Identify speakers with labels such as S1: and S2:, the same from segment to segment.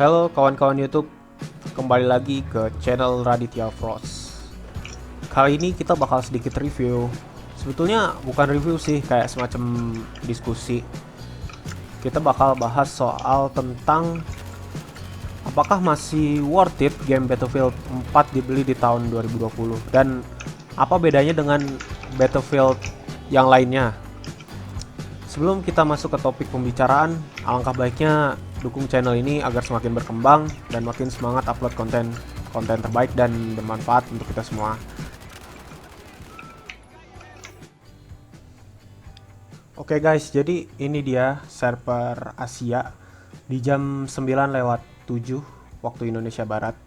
S1: Halo kawan-kawan YouTube, kembali lagi ke channel Raditya Frost. Kali ini kita bakal sedikit review. Sebetulnya bukan review sih, kayak semacam diskusi. Kita bakal bahas soal tentang apakah masih worth it game Battlefield 4 dibeli di tahun 2020 dan apa bedanya dengan Battlefield yang lainnya. Sebelum kita masuk ke topik pembicaraan, alangkah baiknya dukung channel ini agar semakin berkembang dan makin semangat upload konten terbaik dan bermanfaat untuk kita semua. Oke guys, jadi ini dia server Asia di jam 9:07 waktu Indonesia Barat.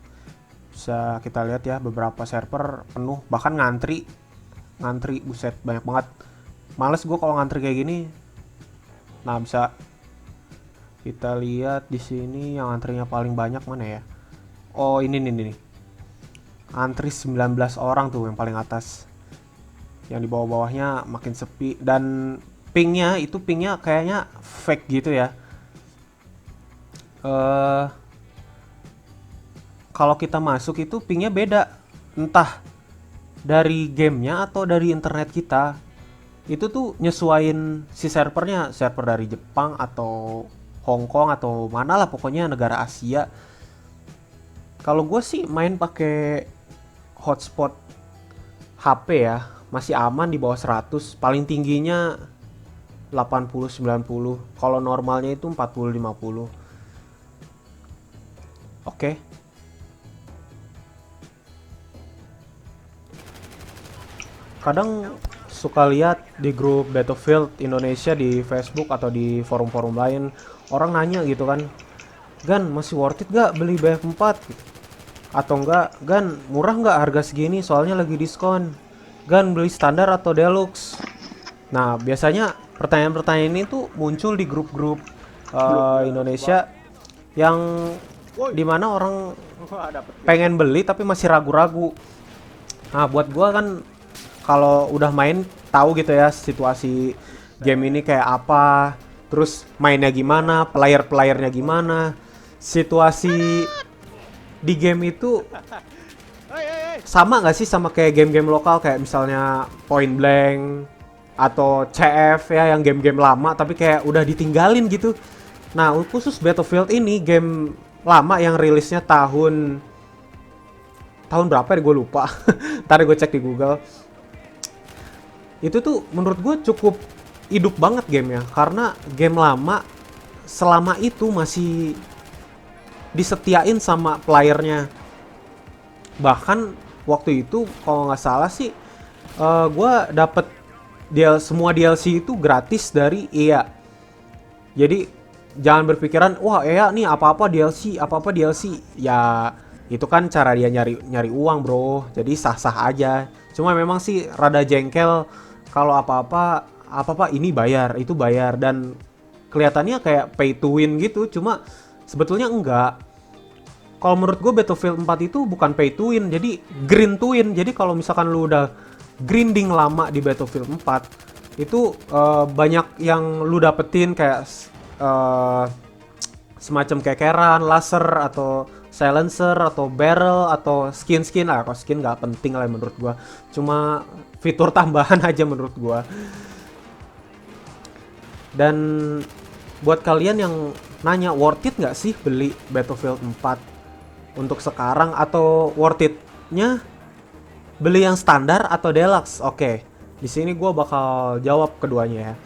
S1: Bisa kita lihat ya, beberapa server penuh, bahkan ngantri buset banyak banget. Males gue kalau ngantri kayak gini. Nah, bisa kita lihat di sini yang antrinya paling banyak mana ya? Oh, ini nih. Antri 19 orang tuh yang paling atas. Yang di bawah-bawahnya makin sepi dan pingnya kayaknya fake gitu ya. Kalau kita masuk itu pingnya beda. Entah dari gamenya atau dari internet kita. Itu tuh nyesuain si server dari Jepang atau Hong Kong atau mana lah, pokoknya negara Asia. Kalau gue sih main pakai hotspot HP ya, masih aman di bawah 100, paling tingginya 80-90, kalau normalnya itu 40-50. Oke. Kadang suka lihat di grup Battlefield Indonesia di Facebook atau di forum-forum lain, orang nanya gitu kan, Gan masih worth it gak beli BF4? Atau enggak, Gan murah gak harga segini soalnya lagi diskon? Gan beli standar atau deluxe? Nah, biasanya pertanyaan-pertanyaan ini tuh muncul di grup-grup Indonesia yang dimana orang pengen beli tapi masih ragu-ragu. Nah, buat gua kan kalau udah main tahu gitu ya situasi game ini kayak apa, terus mainnya gimana, player-playernya gimana, situasi di game itu sama nggak sih sama kayak game-game lokal kayak misalnya Point Blank atau CF ya, yang game-game lama tapi kayak udah ditinggalin gitu. Nah, khusus Battlefield ini game lama yang rilisnya tahun berapa ya, gue lupa. Ntar gue cek di Google. Itu tuh menurut gue cukup hidup banget gamenya, karena game lama selama itu masih disetiain sama playernya. Bahkan waktu itu kalau nggak salah sih gue dapet semua DLC itu gratis dari EA. Jadi jangan berpikiran wah EA nih apa-apa DLC ya, itu kan cara dia nyari uang bro, jadi sah-sah aja. Cuma memang sih rada jengkel kalau apa-apa ini bayar, itu bayar, dan kelihatannya kayak pay to win gitu. Cuma sebetulnya enggak. Kalau menurut gue Battlefield 4 itu bukan pay to win, jadi green to win. Jadi kalau misalkan lu udah grinding lama di Battlefield 4, itu banyak yang lu dapetin kayak semacam kekeran, laser atau silencer atau barrel atau skin. Kalau skin nggak penting lah menurut gua, cuma fitur tambahan aja menurut gua. Dan buat kalian yang nanya worth it nggak sih beli Battlefield 4 untuk sekarang, atau worth it-nya beli yang standar atau deluxe? Oke, di sini gua bakal jawab keduanya ya.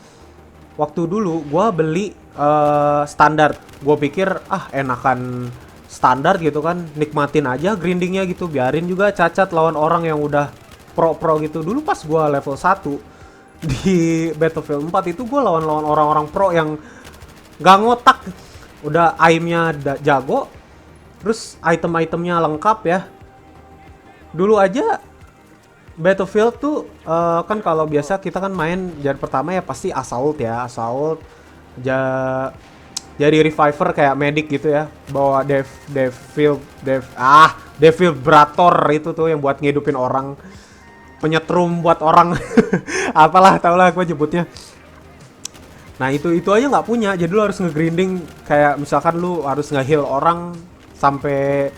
S1: Waktu dulu gua beli standar, gue pikir enakan standar gitu kan, nikmatin aja grindingnya gitu, biarin juga cacat lawan orang yang udah pro gitu. Dulu pas gue level 1 di Battlefield 4 itu gue lawan orang-orang pro yang gak ngotak, udah aimnya jago, terus item-itemnya lengkap ya. Dulu aja Battlefield tuh kan kalau biasa kita kan main jadi pertama ya pasti assault, jadi reviver kayak medic gitu ya, bawa defibrillator itu tuh yang buat ngidupin orang, penyetrum buat orang apalah, tau lah gue nyebutnya. Nah itu aja nggak punya, jadi lu harus nge-grinding kayak misalkan lu harus nge-heal orang sampai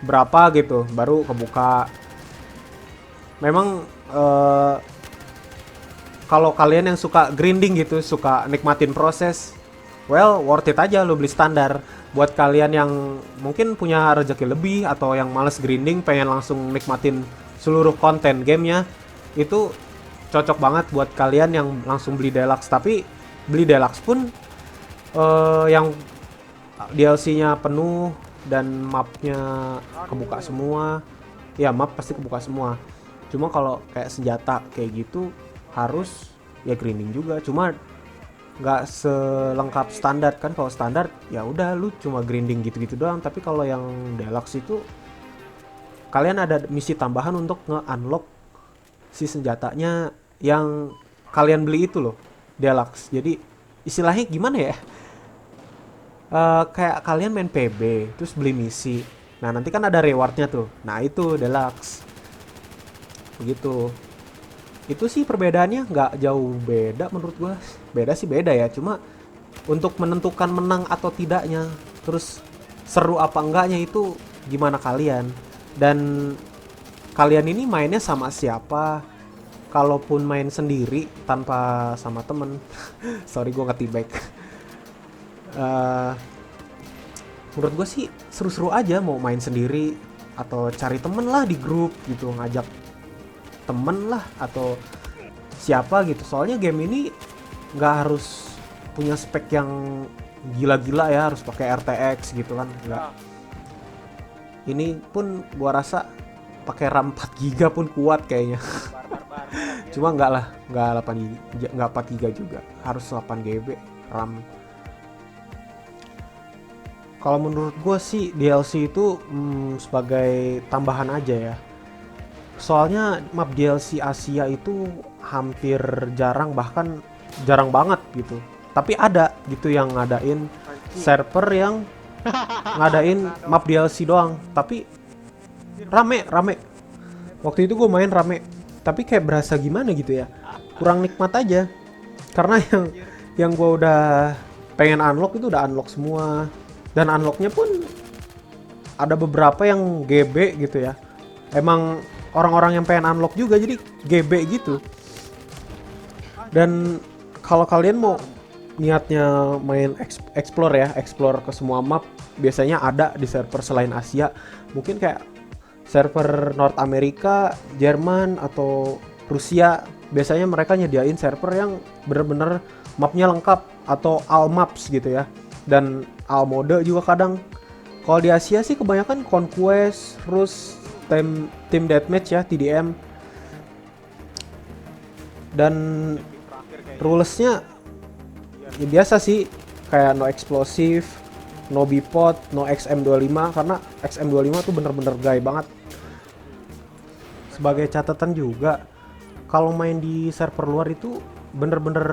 S1: berapa gitu baru kebuka. Memang kalau kalian yang suka grinding gitu, suka nikmatin proses, well worth it aja lu beli standar. Buat kalian yang mungkin punya rezeki lebih atau yang males grinding, pengen langsung nikmatin seluruh konten gamenya, itu cocok banget buat kalian yang langsung beli deluxe. Tapi beli deluxe pun yang DLC-nya penuh dan mapnya kebuka semua, ya map pasti kebuka semua. Cuma kalau kayak senjata kayak gitu harus ya grinding juga. Cuma nggak selengkap standar kan. Kalau standar ya udah lu cuma grinding gitu-gitu doang. Tapi kalau yang deluxe itu kalian ada misi tambahan untuk nge-unlock si senjatanya yang kalian beli itu loh, deluxe. Jadi istilahnya gimana ya? Kayak kalian main PB terus beli misi. Nah, nanti kan ada rewardnya tuh. Nah, itu deluxe. Begitu. Itu sih perbedaannya nggak jauh beda menurut gua. Beda sih beda ya, cuma untuk menentukan menang atau tidaknya, terus seru apa enggaknya itu gimana kalian. Dan kalian ini mainnya sama siapa? Kalaupun main sendiri tanpa sama temen, sorry gua nge-tibek. Eh, menurut gue sih seru-seru aja mau main sendiri atau cari temen lah di grup gitu, ngajak temen lah atau siapa gitu. Soalnya game ini nggak harus punya spek yang gila-gila ya, harus pakai RTX gitu kan, nggak. Ini pun gua rasa pakai RAM 4 GB pun kuat kayaknya. Cuma nggak lah, nggak 8 GB, nggak 4 GB juga, harus 8 GB RAM. Kalau menurut gue sih DLC itu sebagai tambahan aja ya. Soalnya map DLC Asia itu hampir jarang, bahkan jarang banget gitu. Tapi ada gitu yang ngadain server yang ngadain map DLC doang. Tapi rame. Waktu itu gue main rame. Tapi kayak berasa gimana gitu ya. Kurang nikmat aja. Karena yang gue udah pengen unlock itu udah unlock semua. Dan unlocknya pun ada beberapa yang GB gitu ya. Emang orang-orang yang pengen unlock juga jadi GB gitu. Dan kalau kalian mau niatnya main explore ya, explore ke semua map, biasanya ada di server selain Asia. Mungkin kayak server North Amerika, Jerman atau Rusia. Biasanya mereka nyediain server yang bener-bener mapnya lengkap atau all maps gitu ya. Dan all mode juga kadang. Kalau di Asia sih kebanyakan Conquest, terus Team Deathmatch ya, TDM. Dan rulesnya ya biasa sih, kayak no explosive, no bipod, no XM25, karena XM25 tuh bener-bener gay banget. Sebagai catatan juga, kalau main di server luar itu bener-bener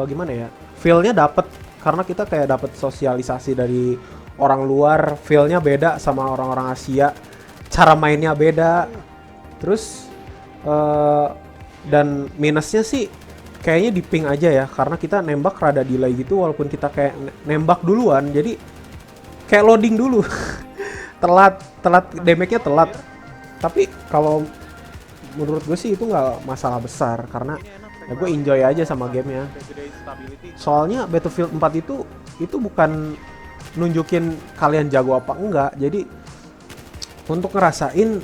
S1: gimana ya, feel-nya dapet. Karena kita kayak dapet sosialisasi dari orang luar, feel-nya beda sama orang-orang Asia, cara mainnya beda. Terus dan minusnya sih kayaknya di ping aja ya, karena kita nembak rada delay gitu walaupun kita kayak nembak duluan, jadi kayak loading dulu. telat damage-nya telat. Tapi kalau menurut gue sih itu nggak masalah besar, karena ya gue enjoy aja sama gamenya. Soalnya Battlefield 4 itu bukan nunjukin kalian jago apa enggak, jadi untuk ngerasain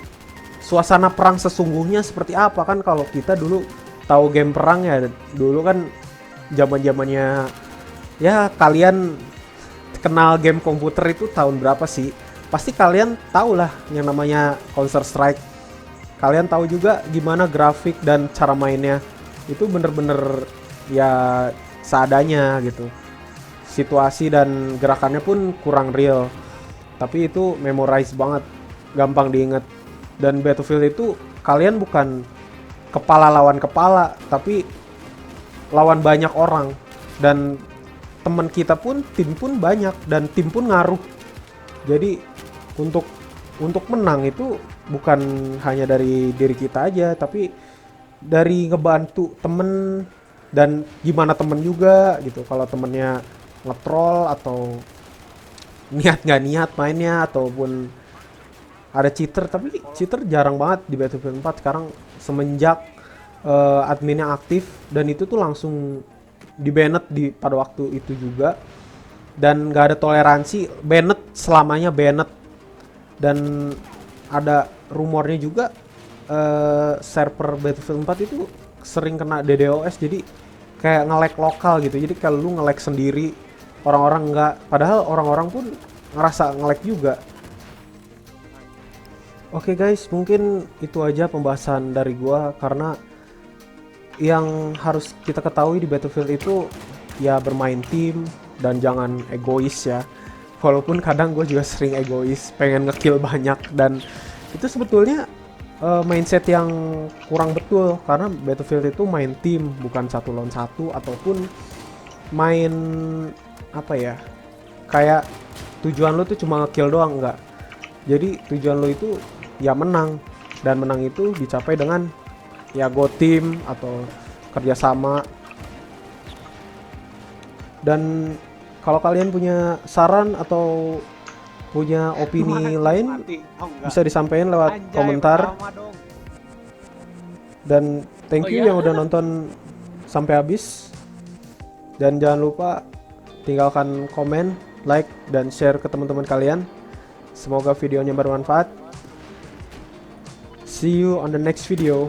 S1: suasana perang sesungguhnya seperti apa. Kan kalau kita dulu tahu game perang ya, dulu kan zaman-zamannya ya, kalian kenal game komputer itu tahun berapa sih? Pasti kalian tahu lah yang namanya Counter Strike. Kalian tahu juga gimana grafik dan cara mainnya. Itu bener-bener ya seadanya gitu. Situasi dan gerakannya pun kurang real. Tapi itu memorize banget, gampang diingat. Dan Battlefield itu kalian bukan kepala lawan kepala, tapi lawan banyak orang. Dan teman kita pun, tim pun banyak, dan tim pun ngaruh. Jadi untuk menang itu bukan hanya dari diri kita aja, tapi dari ngebantu temen, Dan gimana temen juga gitu, kalau temennya nge-troll atau niat nggak niat mainnya, ataupun ada cheater. Tapi cheater jarang banget di Battlefield 4 sekarang semenjak adminnya aktif, dan itu tuh langsung di banned pada waktu itu juga, dan nggak ada toleransi, banned selamanya banned. Dan ada rumornya juga server Battlefield 4 itu sering kena DDoS, jadi kayak nge-lag lokal gitu. Jadi kalau lu nge-lag sendiri, orang-orang nggak, padahal orang-orang pun ngerasa nge-lag juga. Oke guys, mungkin itu aja pembahasan dari gua, karena yang harus kita ketahui di Battlefield itu ya bermain tim dan jangan egois ya. Walaupun kadang gue juga sering egois, pengen ngekill banyak, dan itu sebetulnya mindset yang kurang betul, karena Battlefield itu main tim, bukan 1 lawan 1, ataupun main apa ya, kayak tujuan lo tuh cuma ngekill doang, enggak. Jadi tujuan lo itu ya menang, dan menang itu dicapai dengan ya go team atau kerjasama. Dan kalau kalian punya saran atau punya opini lain, bisa disampaikan lewat komentar. Dan thank you yang udah nonton sampai habis. Dan jangan lupa tinggalkan komen, like, dan share ke teman-teman kalian. Semoga videonya bermanfaat. See you on the next video.